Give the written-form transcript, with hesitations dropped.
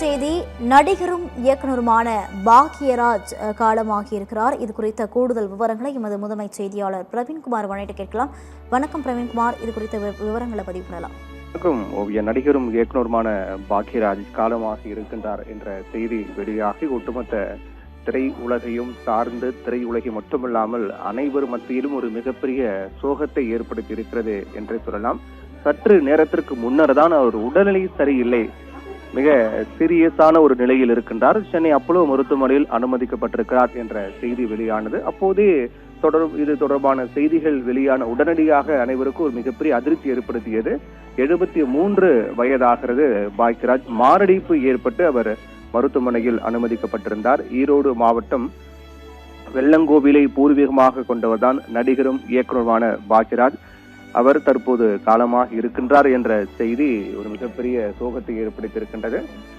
செய்தி. நடிகரும் இயக்குனருமான பாக்யராஜ் காலமாகியிருக்கிறார். இது குறித்த கூடுதல் விவரங்களை எமது முதன்மை செய்தியாளர் பிரவீன்குமார் வழங்கிட்டு கேட்கலாம். வணக்கம் பிரவீன்குமார், இது குறித்த விவரங்களை பதிவு பண்ணலாம். வணக்கம் ஓவிய. நடிகரும் இயக்குனருமான பாக்யராஜ் காலமாகி இருக்கின்றார் என்ற செய்தி வெளியாகி ஒட்டுமொத்த திரை உலகையும் சார்ந்து திரையுலகை மட்டுமில்லாமல் அனைவர் மத்தியிலும் ஒரு மிகப்பெரிய சோகத்தை ஏற்படுத்தி இருக்கிறது என்றே சொல்லலாம். சற்று நேரத்திற்கு முன்னர் தான் அவர் உடல்நிலை சரியில்லை, மிக சீரியஸான ஒரு நிலையில் இருக்கின்றார். சென்னை அப்போலோ மருத்துவமனையில் அனுமதிக்கப்பட்டிருக்கிறார் என்ற செய்தி வெளியானது. அப்போதே இது தொடர்பான செய்திகள் வெளியான உடனடியாக அனைவருக்கும் ஒரு மிகப்பெரிய அதிர்ச்சி ஏற்படுத்தியது. 73 வயதாகிறது பாக்யராஜ். மாரடைப்பு ஏற்பட்டு அவர் மருத்துவமனையில் அனுமதிக்கப்பட்டிருந்தார். ஈரோடு மாவட்டம் வெள்ளங்கோவிலை பூர்வீகமாக கொண்டவர்தான் நடிகரும் இயக்குனருமான பாக்யராஜ். அவர் தற்போது காலமாக இருக்கின்றார் என்ற செய்தி ஒரு மிகப்பெரிய சோகத்தை ஏற்படுத்தியிருக்கின்றது.